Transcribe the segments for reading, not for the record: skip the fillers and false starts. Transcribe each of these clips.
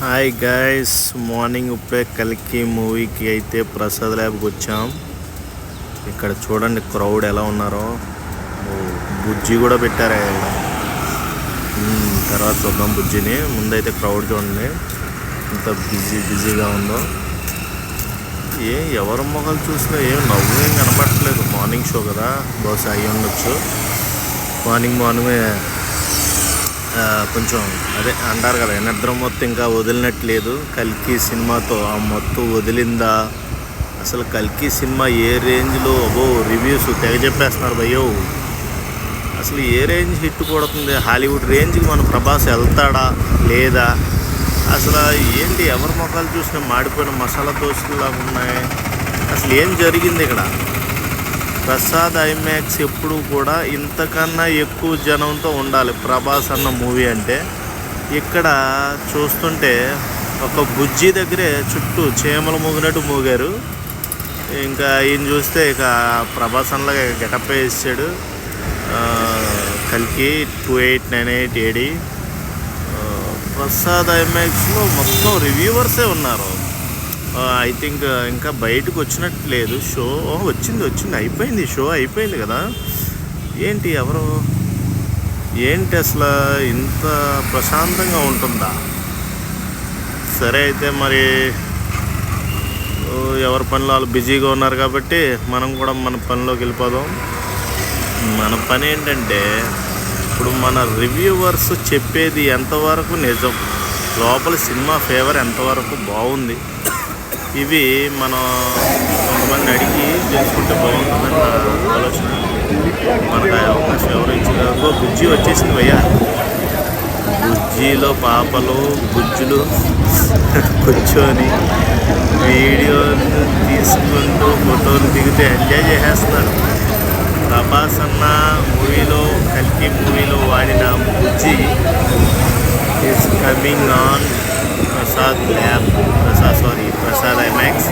Hi guys, morning ఇప్పుడే కల్కి మూవీకి అయితే ప్రసాద్ ల్యాబ్కి వచ్చాం. ఇక్కడ చూడండి క్రౌడ్ ఎలా ఉన్నారో. బుజ్జి కూడా పెట్టారు ఇక్కడ. తర్వాత చూద్దాం బుజ్జిని. ముందైతే క్రౌడ్ చూడండి ఎంత బిజీగా ఉందో. ఎవరి మొక్కలు చూసినా నవ్వు కనపడట్లేదు. మార్నింగ్ షో కదా, బహుశా అయ్యి ఉండొచ్చు. మార్నింగే కొంచెం అదే అంటారు కదా, నిద్ర మొత్తం ఇంకా వదిలినట్లేదు. కల్కి సినిమాతో ఆ మొత్తం వదిలిందా? అసలు కల్కి సినిమా ఏ రేంజ్లో రివ్యూస్ తెగ చెప్పేస్తున్నారు భయ్యో. అసలు ఏ రేంజ్ హిట్ కొడుతుంది? హాలీవుడ్ రేంజ్కి మన ప్రభాస్ వెళ్తాడా లేదా? అసలు ఏంటి, ఎవరి మొక్కలు చూసినా మాడిపోయిన మసాలా దోశలాగా ఉన్నాయి. అసలు ఏం జరిగింది ఇక్కడ? ప్రసాద్ ఐమాక్స్ ఎప్పుడు కూడా ఇంతకన్నా ఎక్కువ జనంతో ఉండాలి ప్రభాస్ అన్న మూవీ అంటే. ఇక్కడ చూస్తుంటే ఒక బుజ్జి దగ్గరే చుట్టూ చీమలు మూగినట్టు మూగారు. ఇంకా ఈయన చూస్తే ఇక ప్రభాస్ అన్నలాగా గెటప్ వేసాడు. కల్కి 2898 AD. ప్రసాద్ ఐమాక్స్లో మొత్తం రివ్యూవర్సే ఉన్నారు. ఐ థింక్ ఇంకా బయటకు వచ్చినట్టు లేదు. షో వచ్చింది అయిపోయింది. షో అయిపోయింది కదా. ఏంటి అసలు ఇంత ప్రశాంతంగా ఉంటుందా? సరే అయితే మరి ఎవరి పనిలో వాళ్ళు బిజీగా ఉన్నారు కాబట్టి మనం కూడా మన పనిలోకి వెళ్ళిపోదాం. మన పని ఏంటంటే, ఇప్పుడు మన రివ్యూవర్స్ చెప్పేది ఎంతవరకు నిజం, లోపల సినిమా ఫేవర్ ఎంతవరకు బాగుంది, ఇవి మనం కొంతమంది అడిగి తెలుసుకుంటే బాగుంటుందని నా ఆలోచన. మనకు అవకాశం ఎవరు ఇచ్చారో. బుజ్జి వచ్చేసింది భయ్యా. బుజ్జిలో పాపలు బుజ్జులు కూర్చొని వీడియోలు తీసుకుంటూ ఫోటోలు దిగితే ఎంజాయ్ చేసేస్తున్నారు. ప్రభాస్ అన్న మూవీలో, కల్కి మూవీలో వాడిన Bujji is coming on Prasad IMAX.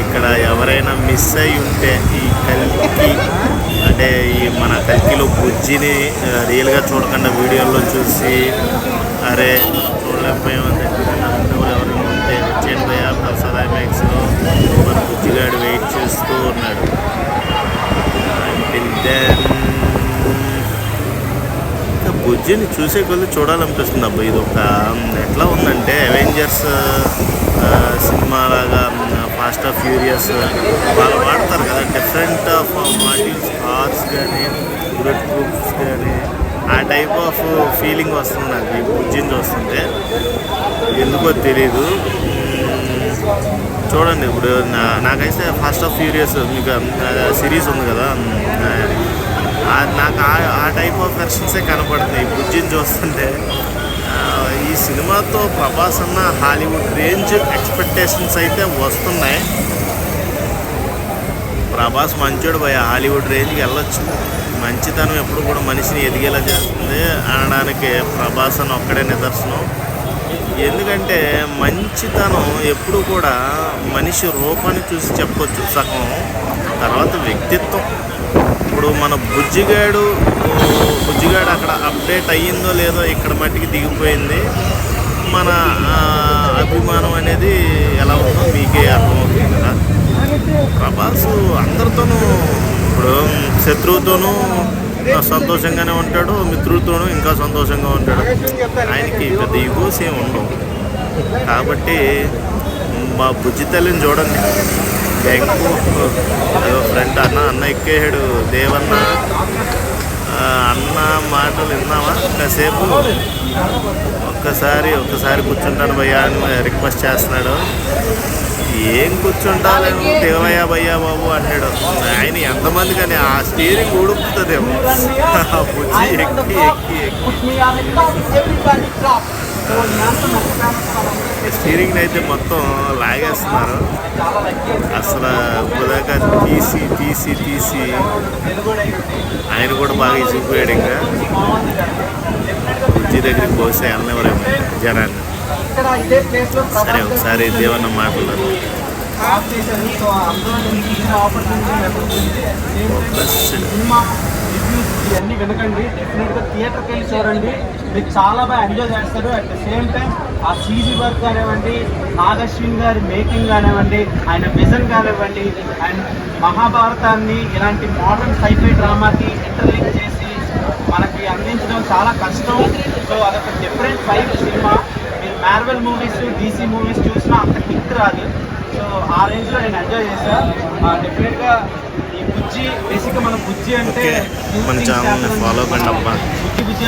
ఇక్కడ ఎవరైనా మిస్ అయి ఉంటే ఈ కల్కి అంటే మన కల్కిలో బుజ్జిని రియల్గా చూడకుండా వీడియోలో చూసి అరే చూడలేకపోయామంటే ఎవరైనా ఉంటే వచ్చేయండి భయ్యా ప్రసాద్ ఐమాక్స్లో. మన బుజ్జిగాడు వెయిట్ చేస్తూ ఉన్నాడు. బుజ్జిని చూసే కొద్ది చూడాలనిపిస్తుంది అబ్బా. ఇది ఒక ఎట్లా ఉందంటే అవెంజర్స్ సినిమా లాగా, ఫాస్ట్ ఆఫ్ ఫ్యూరియస్ వాళ్ళు వాడతారు కదా, డిఫరెంట్ ఆఫ్ మాడ్యూల్స్, కార్స్ కానీ బుల్లెట్ ప్రూఫ్స్ కానీ, ఆ టైప్ ఆఫ్ ఫీలింగ్ వస్తుంది నాకు ఈ బుజ్జిని చూస్తుంటే. ఎందుకో తెలీదు. చూడండి ఇప్పుడు నాకైతే ఫాస్ట్ ఆఫ్ ఫ్యూరియస్ మీకు సిరీస్ ఉంది కదా, నాకు ఆ టైప్ ఆఫ్ వెర్షన్సే కనపడుతున్నాయి బుజ్జిని చూస్తుంటే. ఈ సినిమాతో ప్రభాస్ అన్న హాలీవుడ్ రేంజ్ ఎక్స్పెక్టేషన్స్ అయితే వస్తున్నాయి. ప్రభాస్ మంచోడు భయ, హాలీవుడ్ రేంజ్కి వెళ్ళొచ్చు. మంచితనం ఎప్పుడు కూడా మనిషిని ఎదిగేలా చేస్తుంది అనడానికి ప్రభాస్ అన్న ఒక్కడే నిదర్శనం. ఎందుకంటే మంచితనం ఎప్పుడు కూడా మనిషి రూపాన్ని చూసి చెప్పొచ్చు సగం, తర్వాత వ్యక్తిత్వం. ఇప్పుడు మన బుజ్జిగాడు అక్కడ అప్డేట్ అయ్యిందో లేదో ఇక్కడ మట్టికి దిగిపోయింది. మన అభిమానం అనేది ఎలా ఉందో మీకే అర్థమవుతుంది కదా. ప్రభాస్ అందరితోనూ ఇప్పుడు శత్రువుతోనూ సంతోషంగానే ఉంటాడు, మిత్రులతోనూ ఇంకా సంతోషంగా ఉంటాడు. ఆయనకి పెద్ద ఈగోస్ ఏమి ఉండవు. కాబట్టి మా బుజ్జి తల్లిని చూడండి. వెంకు ఫ్రెండ్ అన్న ఎక్కేసాడు. దేవన్న అన్న మాటలు విన్నావా కాసేపు? ఒక్కసారి కూర్చుంటాను భయ్యా అని రిక్వెస్ట్ చేస్తున్నాడు. ఏం కూర్చుంటాలేమో దేవయ్యా భయ్యా బాబు అన్నాడు. ఆయన ఎంతమంది కానీ ఆ స్టీరింగ్ ఉడుకుతుందేమో. బుజ్జి ఎక్కి స్టీరింగ్ అయితే మొత్తం లాగేస్తున్నారు. అసలు ఇప్పుడుదాకా తీసి ఆయన కూడా బాగా ఇసిగిపోయాడు. ఇంకా బుజ్జి దగ్గరికి పోస్తే వెళ్ళనివ్వరేమో జనాన్ని. సరే ఒకసారి దేవన్న మాట్లాడారు. రివ్యూస్ ఇవన్నీ వినకండి. డెఫినెట్గా థియేటర్కి వెళ్ళి చూడండి, మీరు చాలా బాగా ఎంజాయ్ చేస్తారు. అట్ ద సేమ్ టైం ఆ సీజీ వర్క్ కానివ్వండి, నాగశ్విన్ గారి మేకింగ్ కానివ్వండి, ఆయన విజన్ కానివ్వండి, అండ్ మహాభారతాన్ని ఇలాంటి మోడర్న్ సైఫై డ్రామాకి ఇంటర్లింక్ చేసి మనకి అందించడం చాలా కష్టం. సో అదొక డిఫరెంట్ వైబ్ సినిమా. మీరు మార్వెల్ మూవీస్, డీసీ మూవీస్ చూసినా అంత కిక్ రాదు. సో ఆ రేంజ్లో నేను ఎంజాయ్ చేశాను. డెఫినెట్గా ఈ బుజ్జి, బేసిక్గా మన బుజ్జి అంటే మన ఛానల్ని ఫాలో కండి అబ్బా. బుజ్జి